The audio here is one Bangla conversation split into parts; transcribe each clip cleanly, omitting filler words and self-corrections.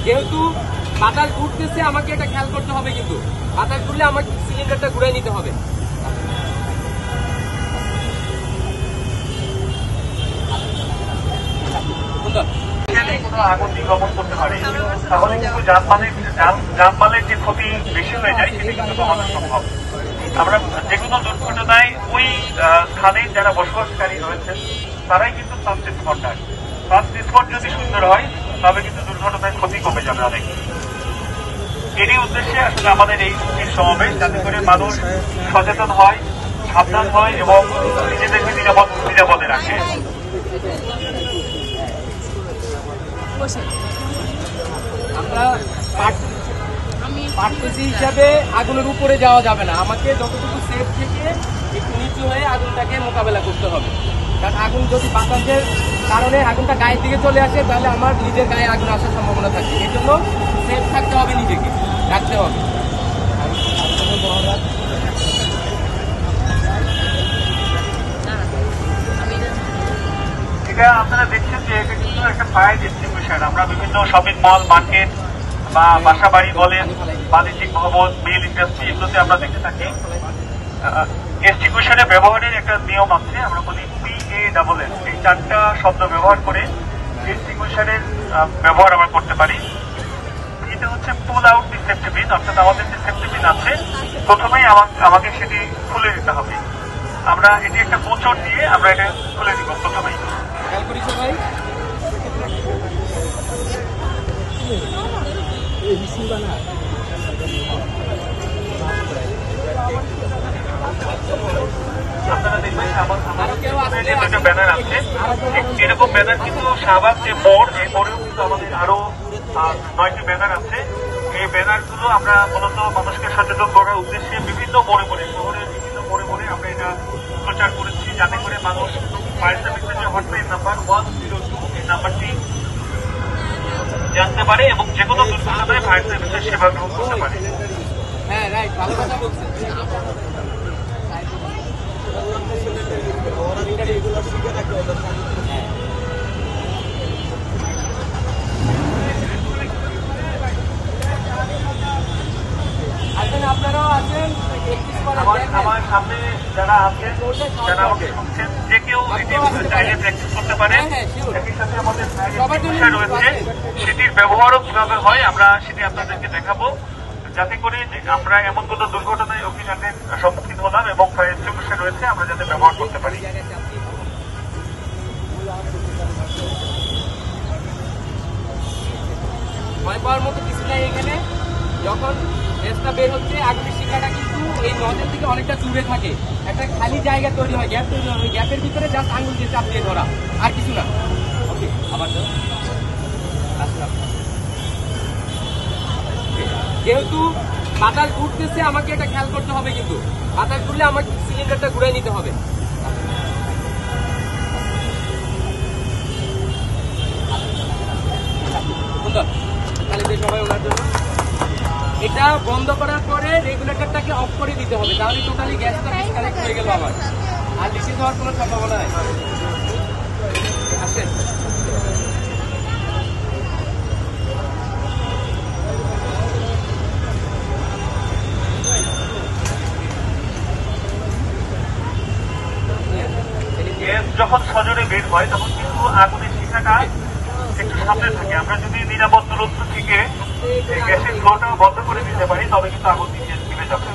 যেহেতু বাতাস ঘুরতেছে আমাকে এটা খেয়াল করতে হবে, কিন্তু বাতাস ঘুরলে আমাকে সিলিন্ডারটা ঘুরাই নিতে হবে। আগুন নির্গমন করতে পারে তাহলে কিন্তু যানবাহনের যে ক্ষতি বেশি হয়ে যায় সেটা কিন্তু কমানো সম্ভব। আমরা যে কোনো দুর্ঘটনায় ওই স্থানে যারা বসবাসকারী রয়েছেন তারাই কিন্তু ফার্স্ট রেসপন্ডার। ফার্স্ট রেসপন্ড যদি সুন্দর হয় তবে কিন্তু দুর্ঘটনায় ক্ষতি কমে যাবে অনেক। এরই উদ্দেশ্যে আসলে আমাদের এই ছুটির সমাবেশ, যাতে করে মানুষ সচেতন হয়, সাবধান হয় এবং নিজেদেরকে নিরাপদে রাখে। আমরা পার্টিসি হিসাবে আগুনের উপরে যাওয়া যাবে না, আমাকে যতটুকু সেফ থেকে একটু নিচু হয়ে আগুনটাকে মোকাবেলা করতে হবে। কারণ আগুন যদি বাতাসের কারণে আগুনটা গায়ের দিকে চলে আসে তাহলে আমার নিজের গায়ে আগুন আসার সম্ভাবনা থাকে। এই জন্য সেফ থাকতে হবে, নিজেকে রাখতে হবে। এটা আপনারা দেখছেন যে এটা কিন্তু একটা ফায়ার এক্সটিংগুইশার। আমরা বিভিন্ন শপিং মল, মার্কেট বা বাসা বাড়ি বলেন, বাণিজ্যিক ভবন, মিল, ইন্ডাস্ট্রি, এগুলোতে আমরা দেখে থাকি এক্সটিংগুইশারের ব্যবহারের একটা নিয়ম আছে। আমরা বলি PASS, এই 4টা শব্দ ব্যবহার করে এক্সটিংগুইশারের ব্যবহার আমরা করতে পারি। এটা হচ্ছে পুল আউট দি সেফটি পিন, অর্থাৎ আমাদের যে সেফটি পিন আছে প্রথমেই আমাকে সেটি খুলে দিতে হবে। আমরা এটি একটা মোচড় দিয়ে আমরা এটা খুলে দিব প্রথমেই। আপনারা দেখবেন আমাদের ব্যানার আছে, এরকম ব্যানার কিন্তু শাহবাগ যে মোড়, এই মোড়েও কিন্তু আমাদের আরো 9টি ব্যানার আছে। এই ব্যানারগুলো আমরা মূলত মানুষকে সচেতন করার উদ্দেশ্যে বিভিন্ন মোড়ে মোড়ে, শহরের বিভিন্ন মোড়ে মোড়ে আমরা এটা প্রচার করেছি, যাতে করে মানুষ ফায়ার সার্ভিসের যে হটলাইন নাম্বার 102 এই নাম্বারটি জানতে পারে এবং যে কোনো দুর্ঘটনায় ফায়ার সার্ভিসের সেবা গ্রহণ করতে পারে। হ্যাঁ, রাইট, ভালো কথা বলছেন। আপনারাও আছেন, আমার সামনে যারা আছেন, যারা আমাকে শুনছেন, যে কেউ এটি চাইলে প্র্যাকটিস করতে পারে। একই সাথে আমাদের বিষয় রয়েছে, সেটির ব্যবহারও কিভাবে হয় আমরা সেটি আপনাদেরকে দেখাবো, যাতে করে আমরা এমন কোনো দুর্ঘটনায় অভিযানের সম্মুখীন হলাম এবং ফায়ার এক্সটিংগুইশার রয়েছে আমরা যাতে ব্যবহার করতে পারি। ভয় পাওয়ার মতো কিছু নাই এখানে। যখন গ্যাসটা বের হচ্ছে, আগুনের শিখাটা কিন্তু এই নজেল থেকে অনেকটা দূরে থাকে, একটা খালি জায়গা তৈরি হয়, গ্যাপ তৈরি হয়, ওই গ্যাপের ভিতরে জাস্ট আঙুল দিয়ে চাপ দিয়ে ধরা, আর কিছু না। ওকে, আবার যেহেতু বাতাস ঘুরতেছে আমাকে এটা খেয়াল করতে হবে, কিন্তু বাতাস ঘুরলে আমাকে সিলিন্ডারটা ঘুরাই নিতে হবে। তাহলে সবাই ওনার জন্য এটা বন্ধ করার পরে রেগুলেটরটাকে অফ করে দিতে হবে, তাহলে টোটালি গ্যাসটা ডিসকানেক্ট হয়ে গেল আমার, আর লিকেজ হওয়ার কোনো সম্ভাবনা নেই। আসেন, গ্যাস যখন সজোরে বের হয় তখন কিন্তু আগুনের শিখাটা একটু সামনে থাকে। আমরা যদি নিরাপদ দূরত্ব থেকে গ্যাসের ফ্লোটা বন্ধ করে দিতে পারি তবে কিন্তু আগুন নিভে যাবে।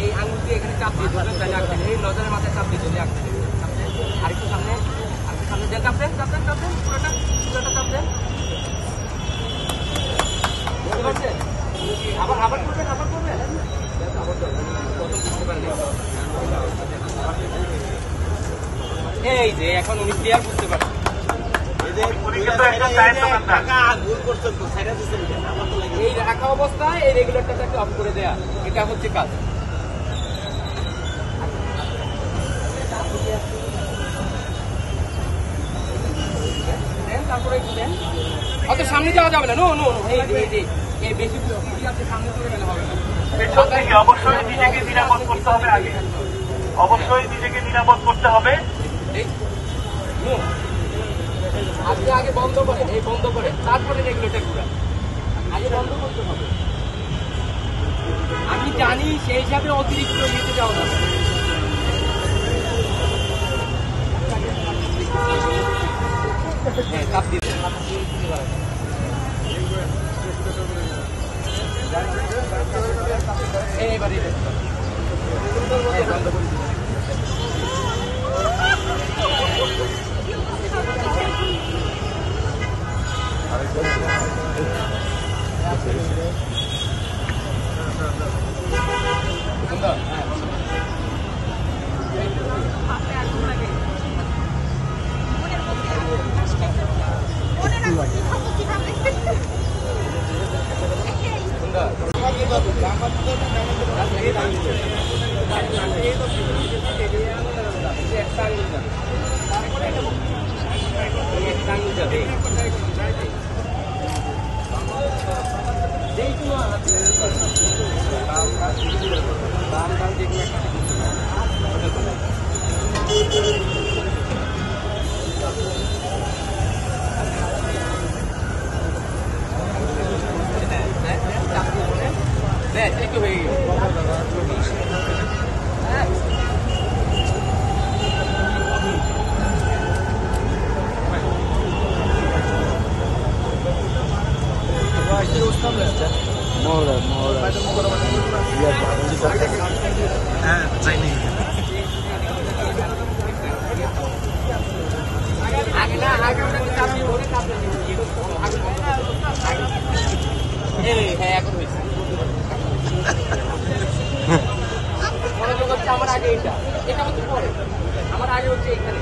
এই আঙুল দিয়ে এখানে চাপ দিয়ে দেবেন, তাহলে আঁকবেন, এই নজরের মাথায় চাপ দিয়ে চলে আঁকবেন। আরেকটু সামনে, আরেকটু সামনে দিয়ে চাপবেন, পুরোটা চাপ দেন। বুঝতে পারছেন? আবার করবেন, এই যে এখন উনি ক্লিয়ার বুঝতে পারছেন। এই রাখা অবস্থায় এই রেগুলেটরটাকে অফ করে দেয়া, এটা হচ্ছে কাজ। তারপরে একটু দেন, অত সামনে যাওয়া যাবে না। নো, এই বেশি সামনে চলে গেলে হবে না। অবশ্যই নিজেকে নিরাপদ করতে হবে, আগে অবশ্যই নিজেকে নিরাপদ করতে হবে। আপনি আগে বন্ধ করেন, এই বন্ধ করেন, তারপরে রেগুলেটর ঘুরান। আগে বন্ধ করতে হবে। আমি জানি সেই হিসাবে অতিরিক্ত নিতে যাও না। হ্যাঁ, চাপ দিতে এইবার বন্ধ করে দিন। সুন্দর। একটু হয়ে গেল। হ্যাঁ চাইনি আগে না আগে চাপি ভরে চাপে হ্যাঁ এখন হয়েছে। মনে হচ্ছে আমার আগে এটা হচ্ছে পরে, আমার আগে হচ্ছে এখানে।